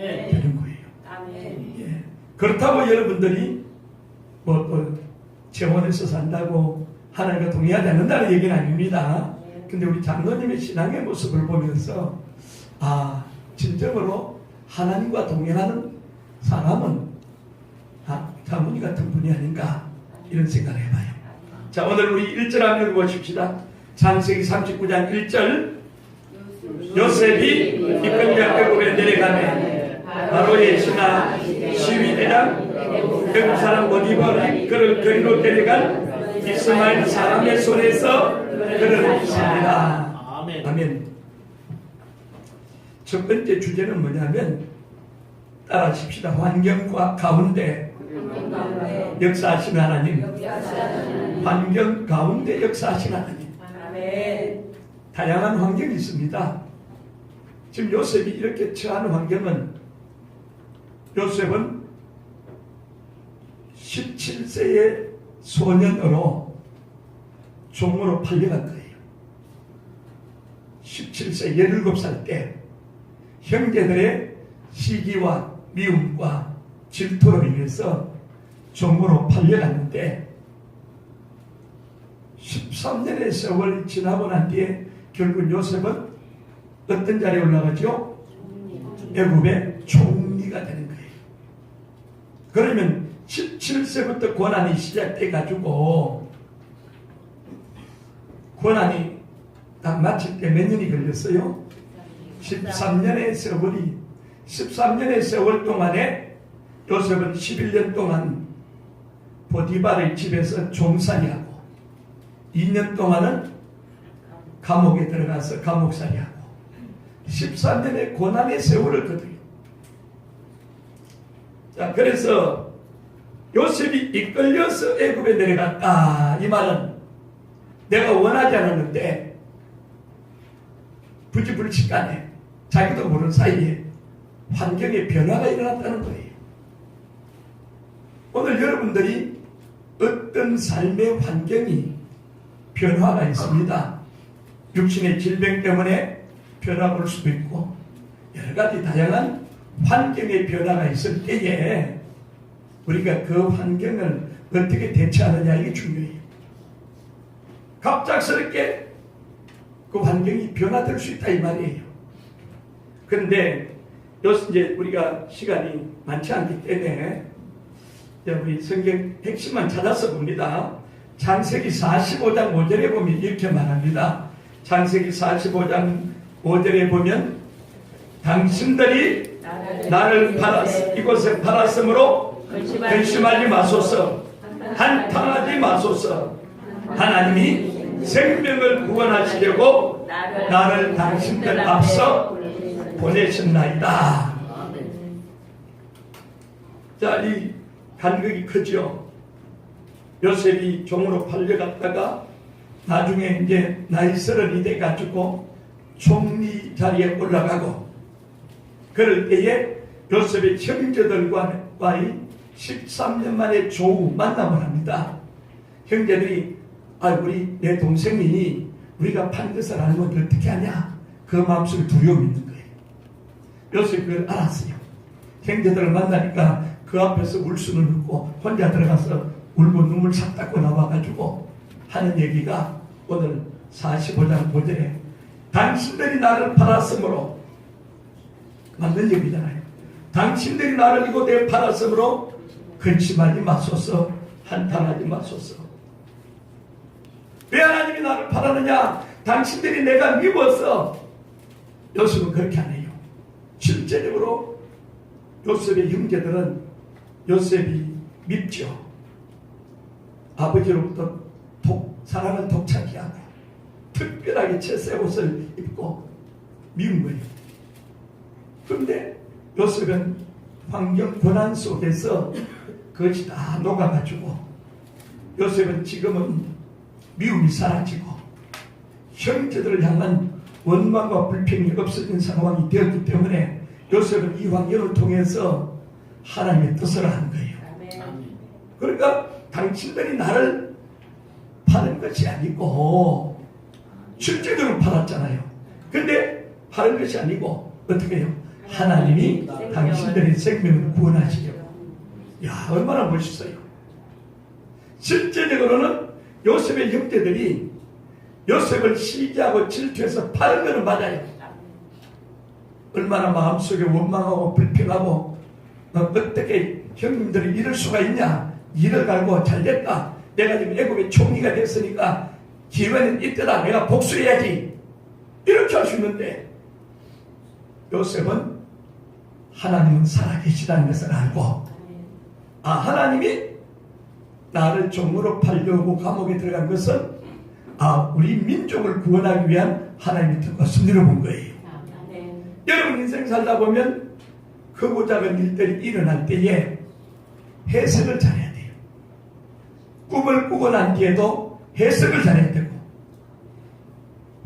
되는 거예요. 아멘. 예. 그렇다고 여러분들이 뭐 또 재혼해서 산다고 하나님과 동의하지 않는다는 얘기는 아닙니다. 근데 우리 장로님의 신앙의 모습을 보면서 진정으로 하나님과 동행하는 사람은 장로님 같은 분이 아닌가 이런 생각을 해봐요. 자, 오늘 우리 1절 한번 읽어보십시다. 창세기 39장 1절. 요셉이 이끌려 애굽에 내려가매 바로의 신하 시위대장 애굽 사람 보디발이 그를 거리로 데려간 이스마엘 사람의 손에서 그를 줍니다. 아멘. 첫 번째 주제는 뭐냐면 따라하십시다. 환경과 가운데 역사하신 하나님. 환경 가운데 역사하신 하나님. 다양한 환경이 있습니다. 지금 요셉이 이렇게 처한 환경은 요셉은 17세의 소년으로 종으로 팔려간 거예요. 17세 17살 때 형제들의 시기와 미움과 질투로 인해서 종으로 팔려갔는데 13년의 세월이 지나고 난 뒤에 결국 요셉은 어떤 자리에 올라가죠? 애굽의 총리가 되는 거예요. 그러면 17세부터 고난이 시작돼 가지고 고난이 딱 마칠 때 몇 년이 걸렸어요? 13년의 세월 동안에 요셉은 11년 동안 보디발의 집에서 종살이하고 2년 동안은 감옥에 들어가서 감옥살이하고 13년의 고난의 세월을 거둬요. 자, 그래서 요셉이 이끌려서 애굽에 내려갔다. 이 말은 내가 원하지 않았는데 부지불식간에 자기도 모르는 사이에 환경의 변화가 일어났다는 거예요. 오늘 여러분들이 어떤 삶의 환경이 변화가 있습니다. 육신의 질병 때문에 변화가 올 수도 있고 여러 가지 다양한 환경의 변화가 있을 때에 우리가 그 환경을 어떻게 대처하느냐 이게 중요해요. 갑작스럽게 그 환경이 변화될 수 있다 이 말이에요. 그런데 이제 우리가 시간이 많지 않기 때문에 우리 성경 핵심만 찾아서 봅니다. 창세기 45장 5절에 보면 이렇게 말합니다. 창세기 45장 5절에 보면 당신들이 나를 이곳에 팔았으므로 근심하지 마소서, 한탄하지 마소서. 하나님이 생명을 구원하시려고 나를 당신들 앞서 보내셨나이다. 자, 이 간극이 크죠. 요셉이 종으로 팔려갔다가 나중에 이제 나이 30이 돼가지고 총리 자리에 올라가고 그럴 때에 요셉의 형제들과의 13년 만에 조우 만남을 합니다. 형제들이 내 동생이 우리가 판 것을 알면 어떻게 하냐 그 마음속에 두려움이 있는 거예요. 요셉이 그걸 알았어요. 형제들을 만나니까 그 앞에서 울수는 없고 혼자 들어가서 울고 눈물 싹 닦고 나와가지고 하는 얘기가 오늘 45장 5절에 당신들이 나를 팔았으므로 맞는 얘기잖아요. 당신들이 나를 이곳에 팔았으므로 근심하지 마소서, 한탄하지 마소서. 왜 하나님이 나를 팔았느냐? 당신들이 내가 미워서. 요셉은 그렇게 안 해요. 실제적으로 요셉의 형제들은 요셉이 밉죠. 아버지로부터 사랑을 독차게 하고 특별하게 채색 옷을 입고 미운 거예요. 그런데 요셉은 환경 고난 속에서 그것이 다 녹아가지고 요셉은 지금은 미움이 사라지고 형제들을 향한 원망과 불평이 없어진 상황이 되었기 때문에 요셉은 이 환경을 통해서 하나님의 뜻을 한 거예요. 그러니까 당신들이 나를 파는 것이 아니고 실제적으로 팔았잖아요. 그런데 파는 것이 아니고 어떻게 해요? 하나님이 당신들의 생명을 구원하시려고. 야, 얼마나 멋있어요. 실제적으로는 요셉의 형제들이 요셉을 시기하고 질투해서 파는 것은 맞아요. 얼마나 마음속에 원망하고 불평하고 어떻게 형님들이 이럴 수가 있냐. 일을 갈고 잘됐다. 내가 지금 애굽의 총리가 됐으니까 기회는 있더라. 내가 복수해야지. 이렇게 할 수 있는데 요셉은 하나님은 살아계시다는 것을 알고, 하나님이 나를 종으로 팔려고 감옥에 들어간 것은 우리 민족을 구원하기 위한 하나님의 뜻과 섭리로 본 거예요. 여러분 인생 살다 보면 크고 작은 일들이 일어날 때에 해석을 잘해야 돼요. 꿈을 꾸고 난 뒤에도 해석을 잘해야 되고,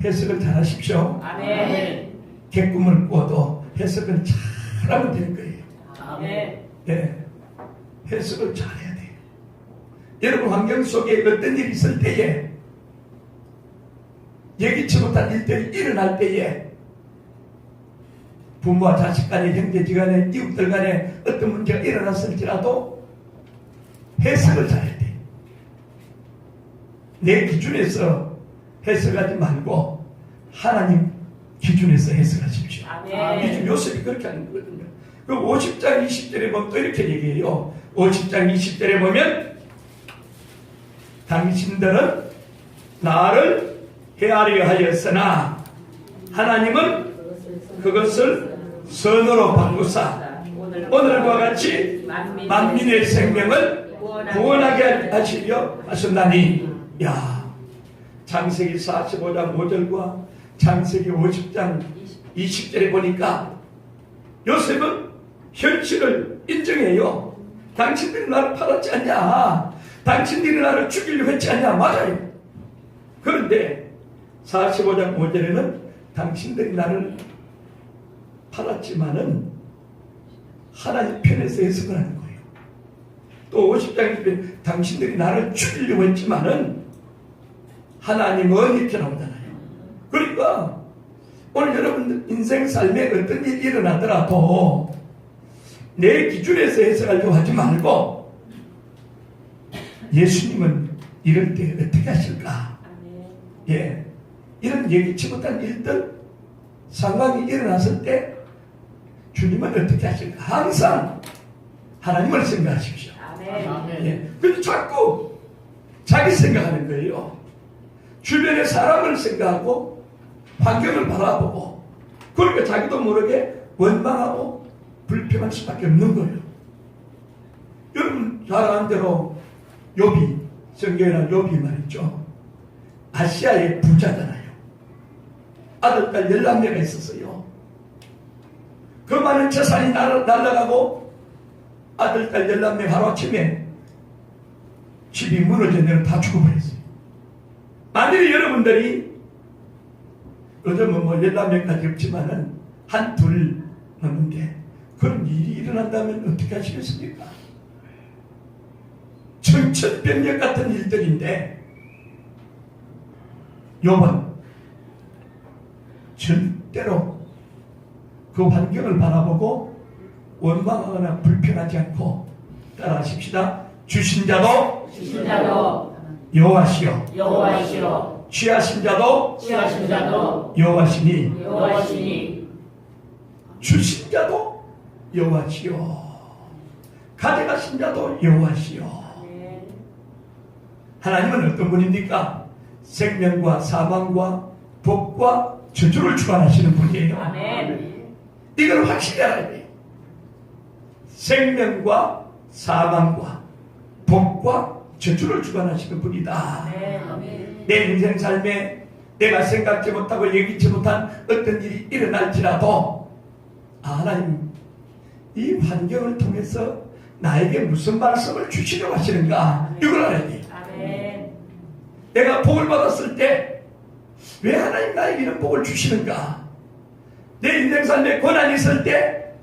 해석을 잘하십시오. 아멘. 개꿈을 꿔도 해석을 잘하면 되는 거예요. 아멘. 네, 해석을 잘해야 돼요. 여러분 환경 속에 어떤 일이 있을 때에, 예기치 못한 일들이 일어날 때에, 부모와 자식 간에, 형제지 간에, 이웃들 간에 어떤 문제가 일어났을지라도 해석을 잘해야 돼요. 내 기준에서 해석하지 말고 하나님 기준에서 해석하십시오. 아멘. 요셉이 그렇게 하는 거거든요. 그 50장 20절에 보면 또 이렇게 얘기해요. 50장 20절에 보면 당신들은 나를 헤아리려 하였으나 하나님은 그것을 선으로 바꾸사 오늘과 같이 만민의 생명을 구원하게 하시려 하셨나니. 야, 창세기 45장 5절과 창세기 50장 20절에 보니까 요셉은 현실을 인정해요. 당신들이 나를 팔았지 않냐, 당신들이 나를 죽이려고 했지 않냐. 맞아요. 그런데 45장 5절에는 당신들이 나를 팔았지만은 하나님 편에서 해석을 하는 거예요. 또 50장에 보면 당신들이 나를 죽이려고 했지만은 하나님은 이렇게 나오잖아요. 그러니까 오늘 여러분들 인생 삶에 어떤 일이 일어나더라도 내 기준에서 해석하려고 하지 말고 예수님은 이럴 때 어떻게 하실까? 예, 이런 예기치 못한 일들, 상황이 일어났을 때 주님은 어떻게 하실까? 항상 하나님을 생각하십시오. 예, 근데 자꾸 자기 생각하는 거예요. 주변의 사람을 생각하고 환경을 바라보고, 그러니까 자기도 모르게 원망하고 불평할 수밖에 없는 거예요. 여러분 잘 아는 대로 욥이, 성경에 나온 욥이 말이죠. 아시아의 부자잖아요. 아들, 딸 11명가 있었어요. 그 많은 재산이 날아가고 아들, 딸 11명 하루아침에 집이 무너져 내려 다 죽어버렸어요. 만약에 여러분들이 요즘은 뭐 11명까지 없지만은 한 둘 넘는데 그런 일이 일어난다면 어떻게 하시겠습니까? 천천병력 같은 일들인데 욥은 절대로 그 환경을 바라보고 원망하거나 불평하지 않고, 따라하십시다. 주신 자도 여호와시요 취하신 자도 여호와시니 주신 자도 여호와시요 가져가신 자도 여호와시요. 하나님은 어떤 분입니까? 생명과 사망과 복과 저주를 주관하시는 분이에요. 아멘. 이걸 확실히 알아야 돼요. 생명과 사망과 복과 저주를 주관하시는 분이다. 아멘. 내 인생 삶에 내가 생각지 못하고 예기치 못한 어떤 일이 일어날지라도 하나님 이 환경을 통해서 나에게 무슨 말씀을 주시려고 하시는가, 이걸 알아야 돼요. 아멘. 내가 복을 받았을 때 왜 하나님 나에게 이런 복을 주시는가? 내 인생 삶에 고난이 있을 때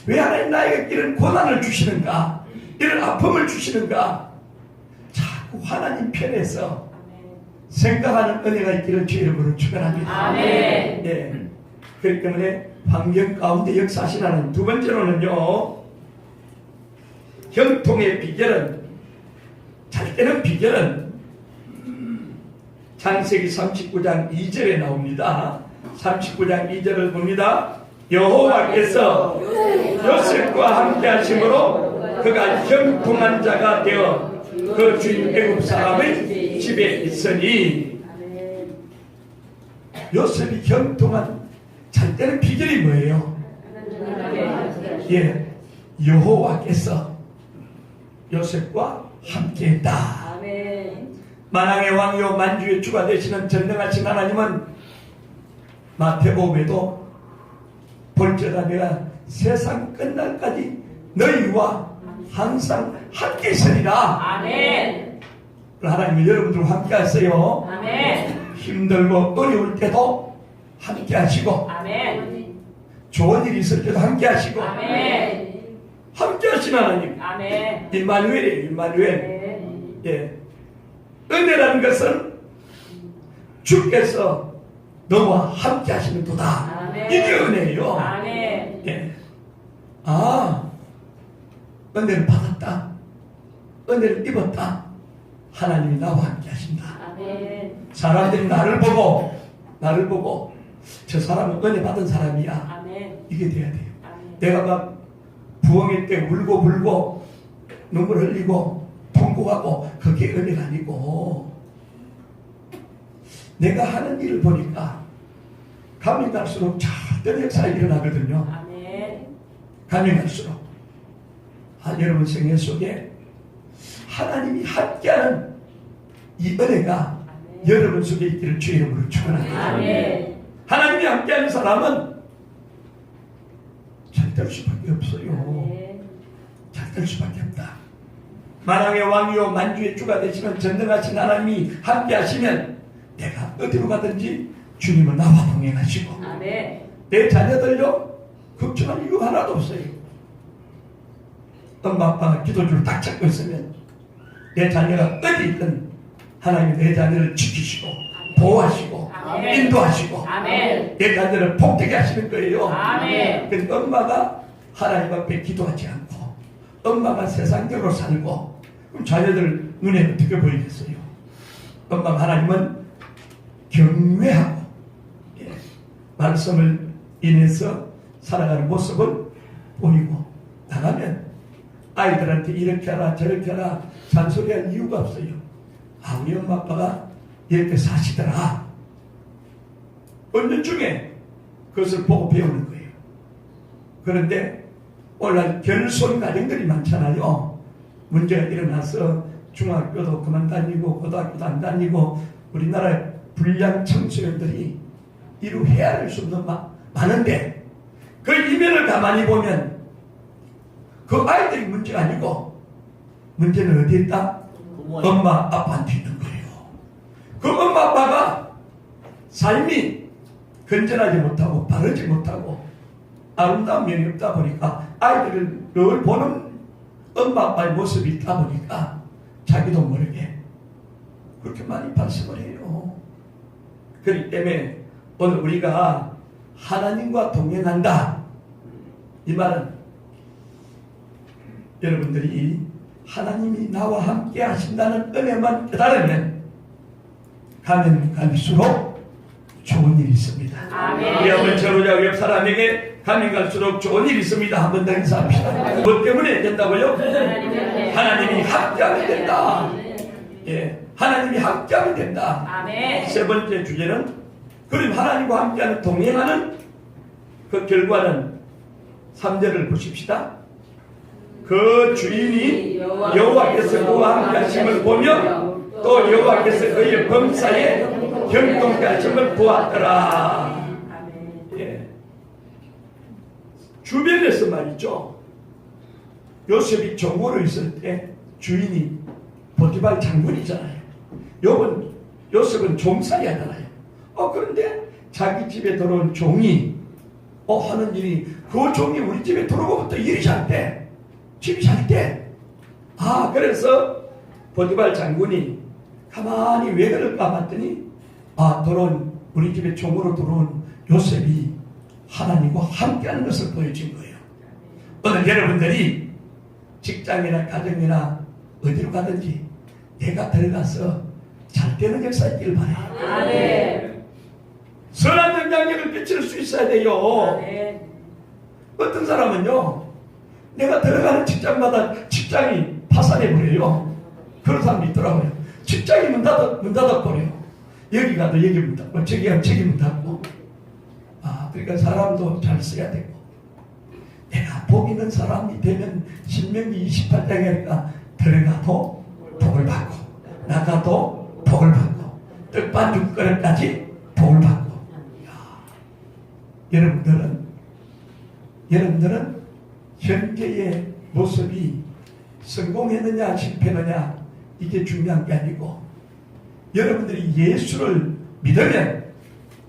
왜 하나님 나에게 이런 고난을 주시는가? 이런 아픔을 주시는가? 자꾸 하나님 편에서 생각하는 은혜가 있기를 주의 이름으로 축원합니다. 아멘. 예. 그렇기 때문에 환경 가운데 역사하시라는 두 번째로는요, 형통의 비결은, 잘 때는 비결은 창세기 39장 2절에 나옵니다. 39장 2절을 봅니다. 여호와께서 요셉과 함께 하심으로 그가 형통한 자가 되어 그 주인 애굽 사람의 집에 있으니. 요셉이 형통한 잘 때는 비결이 뭐예요? 예, 여호와께서 요셉과 함께했다. 만왕의 왕이요 만주의 주가 되시는 전능하신 하나님은 마태복음에도 볼지어다 내가 세상 끝날까지 너희와 항상 함께 있으리라. 아멘. 하나님이 여러분들과 함께 하세요. 아멘. 힘들고 어려울 때도 함께 하시고, 아멘. 좋은 일이 있을 때도 함께 하시고, 아멘. 함께 하신 하나님. 아멘. 임마누엘이에요. 임마누엘. 아멘. 예. 은혜라는 것은 주께서 너와 함께 하시는 도다. 아멘. 이게 은혜예요. 아멘. 예. 아, 은혜를 받았다. 은혜를 입었다. 하나님이 나와 함께 하신다. 아멘. 사람들이 나를 보고 저 사람은 은혜 받은 사람이야. 아멘. 이게 돼야 돼요. 아멘. 내가 막 부흥일 때 울고 불고 눈물 흘리고 통곡하고 그게 은혜가 아니고, 내가 하는 일을 보니까 가면 갈수록 작은 역사가 일어나거든요. 아멘. 가면 갈수록. 여러분 생애 속에 하나님이 함께하는 이 은혜가 아멘. 여러분 속에 있기를 주의 이름으로 축원합니다. 아멘. 하나님이 함께하는 사람은 잘 될 수밖에 없어요. 아멘. 잘 될 수밖에 없다. 만왕의 왕이요 만주의 주가 되시는 전능하신 하나님이 함께하시면 내가 어디로 가든지 주님은 나와 동행하시고, 아멘. 내 자녀들요 걱정할 이유 하나도 없어요. 엄마 아빠가 기도주를 딱 잡고 있으면 내 자녀가 어디 있든 하나님이 내 자녀를 지키시고 보호하시고 아멘. 인도하시고 아멘. 내 자녀를 복되게 하시는 거예요. 아멘. 그래서 엄마가 하나님 앞에 기도하지 않고 엄마가 세상적으로 살고, 그럼 자녀들 눈에 어떻게 보이겠어요? 엄마가 하나님은 경외하고, 예, 말씀을 인해서 살아가는 모습을 보이고 나가면 아이들한테 이렇게 하라 저렇게 하라 잔소리할 이유가 없어요. 우리 엄마 아빠가 이렇게 사시더라. 은연중에 그것을 보고 배우는 거예요. 그런데 오늘날 결손 가정들이 많잖아요. 문제가 일어나서 중학교도 그만 다니고 고등학교도 안 다니고 우리나라 불량 청소년들이 이루 헤아릴 수 없는 많은데, 그 이면을 가만히 보면 그 아이들이 문제가 아니고 문제는 어디에 있다? 엄마 아빠한테 있는 거예요. 그 엄마 아빠가 삶이 건전하지 못하고 바르지 못하고 아름다운 면이 없다 보니까 아이들을 늘 보는 엄마 아빠의 모습이 있다 보니까 자기도 모르게 그렇게 많이 발생을 해요. 그렇기 때문에 오늘 우리가 하나님과 동행한다, 이 말은 여러분들이 하나님이 나와 함께 하신다는 은혜만 깨달으면 가면 갈수록 좋은 일이 있습니다. 아멘. 우리 한번 저로자 옆 사람에게 가면 갈수록 좋은 일이 있습니다. 한번 더 인사합시다. 뭐 때문에 된다고요? 하나님이 함께하면 된다. 예, 하나님이 함께하면 된다. 아멘. 세 번째 주제는, 그럼 하나님과 함께하는 동행하는 그 결과는 3절을 보십시다. 그 주인이 여호와께서 그와 함께 하심을 보며 또 여호와께서 그의 범사에 형통케 하심을 보았더라. 예. 주변에서 말이죠, 요셉이 종으로 있을 때 주인이 보디발 장군이잖아요. 요셉은 종살이 하잖아요. 그런데 자기 집에 들어온 종이 하는 일이, 그 종이 우리 집에 들어오고부터 일이 잘 때, 집이 잘 때, 그래서 보디발 장군이 가만히 왜 그럴까 봤더니, 우리 집에 종으로 들어온 요셉이 하나님과 함께하는 것을 보여준 거예요. 오늘 여러분들이 직장이나 가정이나 어디로 가든지 내가 들어가서 잘 되는 역사 있길 바래요. 아멘. 선한 영향력을 끼칠 수 있어야 돼요. 아멘. 어떤 사람은요, 내가 들어가는 직장마다 직장이 파산해버려요. 그런 사람이 있더라고요. 직장이 문 닫아버려요. 여기 가도 여기 문 닫고, 저기 가도 저기 문 닫고. 그러니까 사람도 잘 써야 되고. 내가 복 있는 사람이 되면 신명기 28장이니까 들어가도 복을 받고, 나가도 복을 받고, 떡반죽 그릇까지 복을 받고. 여러분들은 현재의 모습이 성공했느냐 실패했느냐 이게 중요한 게 아니고, 여러분들이 예수를 믿으면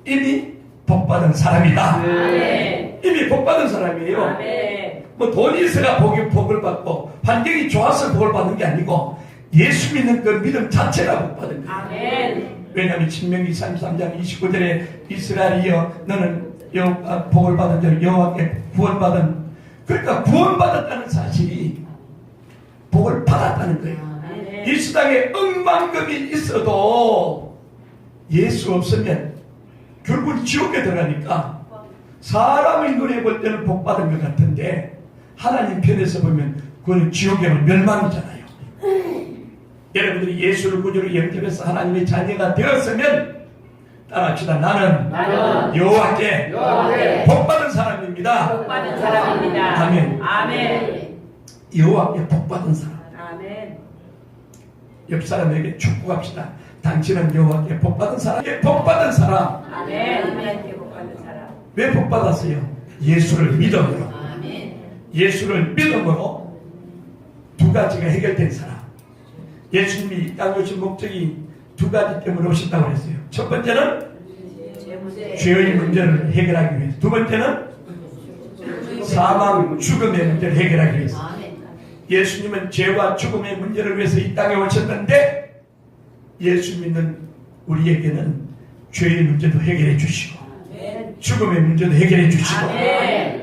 이미 복받은 사람이다. 아멘. 이미 복받은 사람이에요. 아멘. 뭐 돈이 있어야 복을 받고 환경이 좋아서 복을 받는 게 아니고 예수 믿는 그 믿음 자체가 복받은 거예요. 아멘. 왜냐하면 신명기 33장 29절에 이스라엘이여 너는 복을 받은 자 여호와께 구원받은, 그러니까 구원받았다는 사실이 복을 받았다는 거예요. 아멘. 이 세상에 억만금이 있어도 예수 없으면 결국은 지옥에 들어가니까 사람의 눈에 볼 때는 복 받은 것 같은데 하나님 편에서 보면 그건 지옥에는 멸망이잖아요. 여러분들이 예수를 구주로 영접해서 하나님의 자녀가 되었으면 따라합시다. 나는 여호와께 복 받은 사람입니다. 복 받은 사람입니다. 아멘. 아멘. 여호와께 복 받은 사람. 아멘. 옆 사람에게 축복합시다. 당신은 여호와께 복 받은 사람에게 복 받은 사람. 아멘. 하나님께 복 받은 사람. 왜 복 받았어요? 예수를 믿음으로. 아멘. 예수를 믿음으로 두 가지가 해결된 사람. 예수님이 이 땅에 오신 목적이 두 가지 때문에 오셨다고 그랬어요. 첫 번째는 죄의 문제를 해결하기 위해서, 두 번째는 사망, 죽음의 문제를 해결하기 위해서. 예수님은 죄와 죽음의 문제를 위해서 이 땅에 오셨는데 예수 믿는 우리에게는 죄의 문제도 해결해 주시고 죽음의 문제도 해결해 주시고.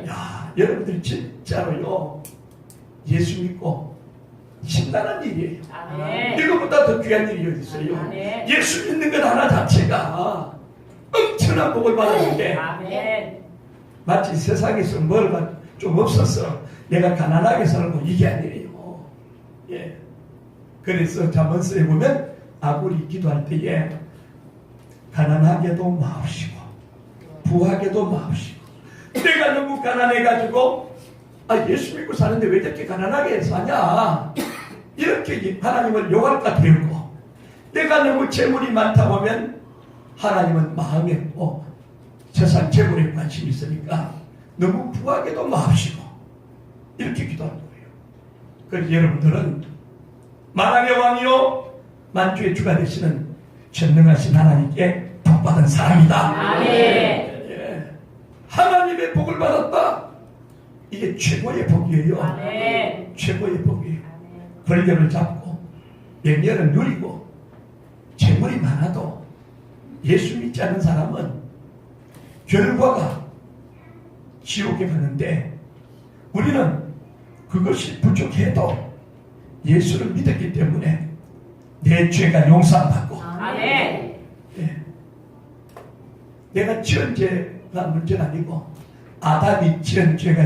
야, 여러분들 진짜로요, 예수 믿고 신나는 일이에요. 아멘. 이거보다 더 귀한 일이 어디 있어요? 아멘. 예수 믿는 것 하나 자체가 엄청난 복을 받았는데, 아멘. 마치 세상에서 뭘 좀 없어서 내가 가난하게 살고 이게 아니에요. 예. 그래서 잠언서에 보면 아굴이 기도할 때에 가난하게도 마옵시고 부하게도 마옵시고, 내가 너무 가난해가지고 예수 믿고 사는데 왜 이렇게 가난하게 사냐 이렇게 하나님을 욕할까 두렵고, 내가 너무 재물이 많다 보면 하나님은 마음에 없고 세상 재물에 관심이 있으니까 너무 부하게도 마옵시고 이렇게 기도하는 거예요. 그래서 여러분들은 만왕의 왕이요 만주의 주가 되시는 전능하신 하나님께 복받은 사람이다. 아멘. 예. 하나님의 복을 받았다. 이게 최고의 복이에요. 아멘. 최고의 복이에요. 권력을 잡고 명예를 누리고 재물이 많아도 예수 믿지 않는 사람은 결과가 지옥에 가는데, 우리는 그것이 부족해도 예수를 믿었기 때문에 내 죄가 용서받고, 아멘. 예. 내가 지은 죄가 문제가 아니고 아담이 지은 죄가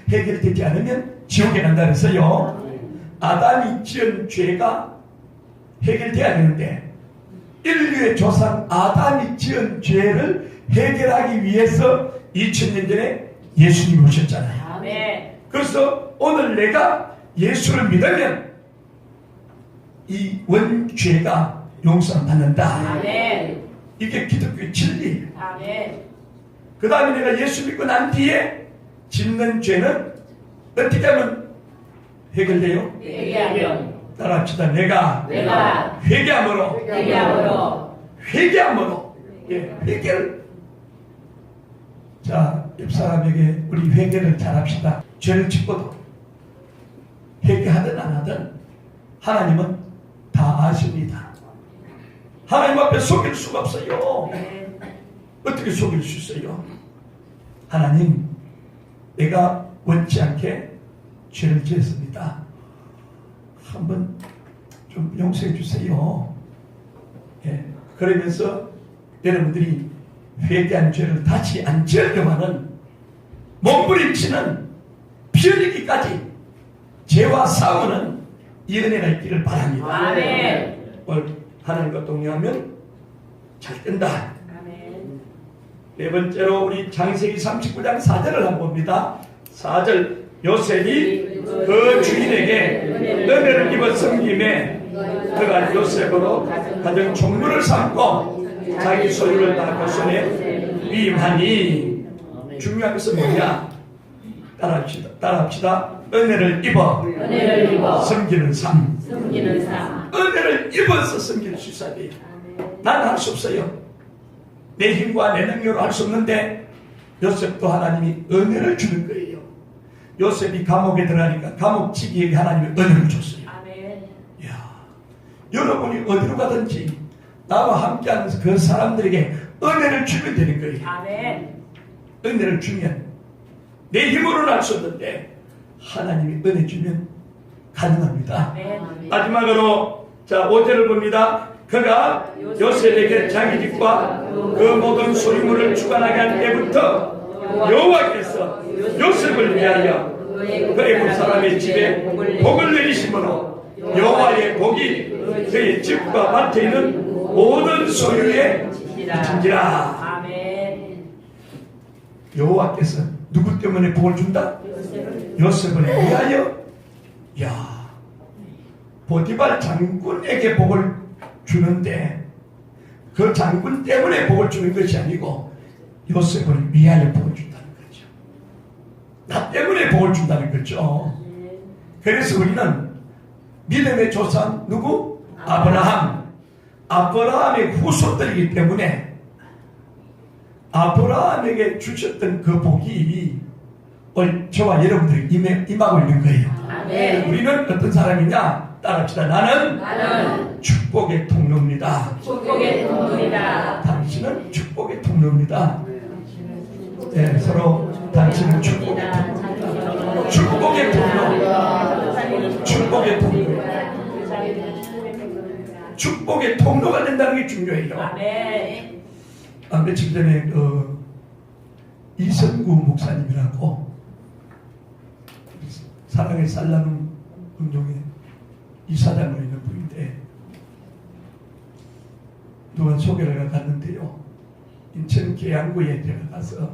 해결되지 않으면 지옥에 간다 그랬어요. 아담이 지은 죄가 해결돼야 되는데 인류의 조상 아담이 지은 죄를 해결하기 위해서 2000년 전에 예수님이 오셨잖아요. 아멘. 그래서 오늘 내가 예수를 믿으면 이 원죄가 용서받는다. 아멘. 이게 기독교의 진리예요. 아멘. 그 다음에 내가 예수 믿고 난 뒤에 짓는 죄는 어떻게 하면 해결돼요? 회개하면. 따라합시다. 내가 회개함으로 예, 회개를. 자, 옆 사람에게 우리 회개를 잘합시다. 죄를 짓고도 회개하든 안 하든 하나님은 다 아십니다. 하나님 앞에 속일 수가 없어요. 어떻게 속일 수 있어요? 하나님, 내가 원치 않게 죄를 지었습니다. 한번 좀 용서해 주세요. 예, 그러면서 여러분들이 회개한 죄를 다시 안 지으려고 하는 몸부림치는 피 흘리기까지 죄와 싸우는 이 은혜가 있기를 바랍니다. 아멘. 오늘 하나님과 동행하면 잘 된다. 아멘. 네 번째로 우리 창세기 39장 4절을 한번 봅니다. 4절, 요셉이 그 주인에게 은혜를 입어 섬김에 그가 요셉으로 가정 종류를 삼고 자기 소유를 다 그 손에 위임하니. 중요한 것은 뭐냐? 따라합시다. 은혜를 입어 은혜를 입어 섬기는 삶. 섬기는 삶. 은혜를 입어서 섬길 수 있어야 돼요. 나는 할 수 없어요. 내 힘과 내 능력으로 할 수 없는데 요셉도 하나님이 은혜를 주는 거예요. 요셉이 감옥에 들어가니까 감옥지기에게 하나님이 은혜를 줬어요. 아멘. 이야, 여러분이 어디로 가든지 나와 함께하는 그 사람들에게 은혜를 주면 되는 거예요. 아멘. 은혜를 주면 내 힘으로는 할 수 없는데 하나님이 은혜 주면 가능합니다. 아멘. 마지막으로 자 5절을 봅니다. 그가 요셉에게 자기 집과 그 모든 소유물을 주관하게 한 때부터 여호와께서 요셉을 위하여 그 애굽 사람의 집에 복을 내리심으로 여호와의 복이 그의 집과 밭에 있는 모든 소유에 미친지라. 아멘. 여호와께서 누구 때문에 복을 준다? 요셉을 위하여. 야, 보디발 장군에게 복을 주는데 그 장군 때문에 복을 주는 것이 아니고 요셉을 위하여 복을 준다는 거죠. 나 때문에 복을 준다는 거죠. 그래서 우리는 믿음의 조상 누구? 아브라함. 아브라함의 후손들이기 때문에 아브라함에게 주셨던 그 복이 오늘 저와 여러분들이 임하고 있는 거예요. 아멘. 우리는 어떤 사람이냐? 따라합시다. 나는 축복의 통로입니다. 축복의 통로이다. 당신은 축복의 통로입니다. 네, 서로 당신은 축복의 통로입니다. 축복의 통로. 축복의 통로. 축복의 통로가 된다는 게 중요해요. 아멘. 며칠 전에 이선구 목사님이라고 사랑의 쌀나눔 운동의 이사장으로 있는 분인데 누가 소개를 갔는데요. 인천 계양구에 제가 가서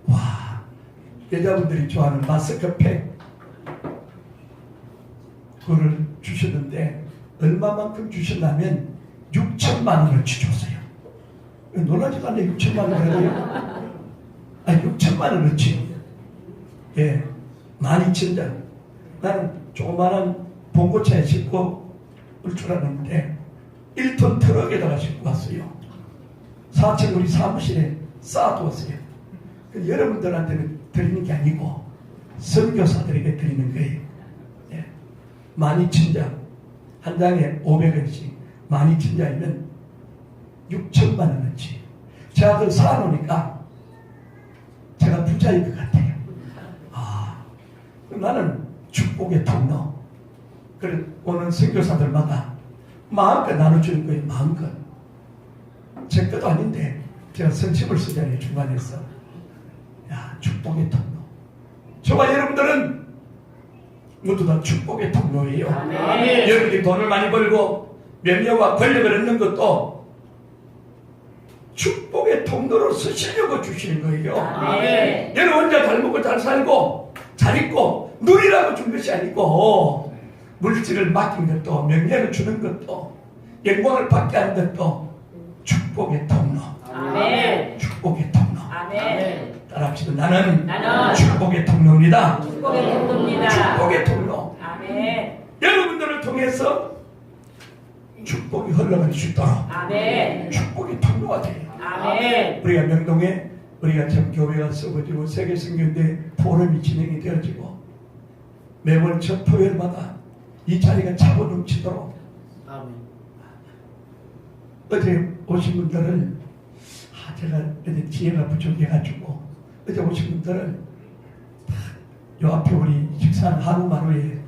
와, 여자분들이 좋아하는 마스크팩 그거를 주셨는데 얼마만큼 주셨냐면 6천만 원어치 줬어요. 놀라지도 않네. 6천만 원을. 아니 6천만 원어치. 예, 12,000장. 나는 조그마한 봉고차에 싣고 올 줄 알았는데 1톤 트럭에다가 싣고 왔어요. 4층 우리 사무실에 쌓아두었어요. 여러분들한테는 드리는 게 아니고 선교사들에게 드리는 거예요. 예. 12,000장. 한 장에 500원씩. 12,000장이면 6천만 원어치. 제가 그걸 쌓아놓으니까 제가 부자일 것 같아요. 나는 축복의 통로. 그래, 오는 선교사들마다 마음껏 나눠주는 거예요. 마음껏. 제 것도 아닌데 제가 선심을 쓰잖아요. 중간에서. 야, 축복의 통로. 저와 여러분들은 모두 다 축복의 통로예요. 아멘. 여러분들이 돈을 많이 벌고 명예와 권력을 얻는 것도 축복의 통로로 쓰시려고 주시는 거예요. 아멘. 여러분 혼자 잘 먹고 잘 살고 잘 있고 누리라고 준 것이 아니고 물질을 맡긴 것도 명예를 주는 것도 영광을 받게 하는 것도 축복의 통로. 아멘. 축복의 통로. 아멘. 따라합시다. 나는 축복의 축복의 통로입니다. 축복의 통로입니다. 축복의 통로. 아멘. 여러분들을 통해서 축복이 흘러갈 수 있도록 아멘. 축복의 통로가 돼요. 아멘. 우리가 명동에 우리가 참 교회가 세워지고 세계성경대 포럼이 진행이 되어지고 매월 첫 토요일마다 이 자리가 차고 넘치도록 어제 오신 분들을 제가 어제 지혜가 부족해가지고 어제 오신 분들은 요 앞에 우리 식사는 하루마루에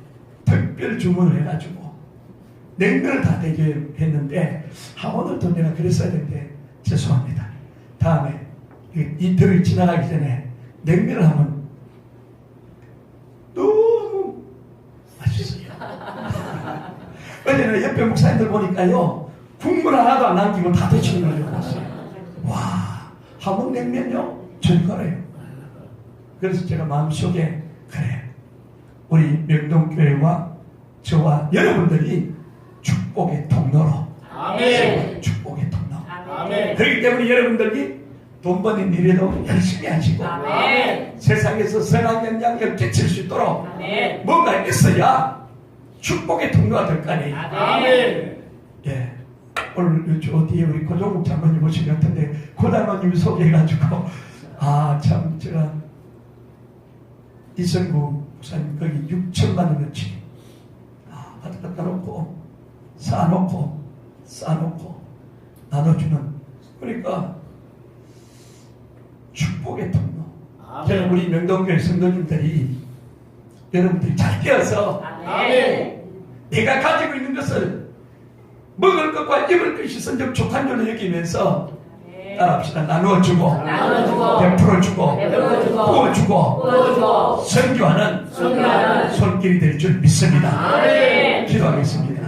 특별 주문을 해가지고 냉면을 다 대접했는데 오늘도 내가 그랬어야 되는데 죄송합니다. 다음에 이 들이 지나가기 전에 냉면을 하면 너무 맛있어요. 어제는 옆에 목사님들 보니까요 국물 하나도 안 남기고 다 드시는 걸 봤어요. 와, 함흥냉면요 절거래요. 그래서 제가 마음속에 그래 우리 명동교회와 저와 여러분들이 축복의 통로로 아멘. 축복의 통로. 아멘. 그렇기 때문에 여러분들이 돈 버는 일에도 열심히 하시고 아멘. 세상에서 선한 영향력을 끼칠 수 있도록 아멘. 뭔가 있어야 축복의 통로가 될 거 아니에요. 아멘. 예. 오늘 저 뒤에 우리 고종국 장로님 오신 것 같은데 고 장로님이 소개해가지고 참 제가 이성구 목사님 거기 6천만 원어치 갖다 놓고 쌓아놓고 나눠주는 그러니까 축복의 통로. 저는 우리 명동교회 성도님들이 여러분들이 잘 되어서 아멘. 내가 가지고 있는 것을 먹을 것과 입을 것이 선적촉한 줄로 여기면서 따라합시다. 나누어주고 나눠주고 베풀어주고 베풀어주고 부어주고 부어주고 선교하는 선교하는 손길이 될 줄 믿습니다. 아멘. 기도하겠습니다.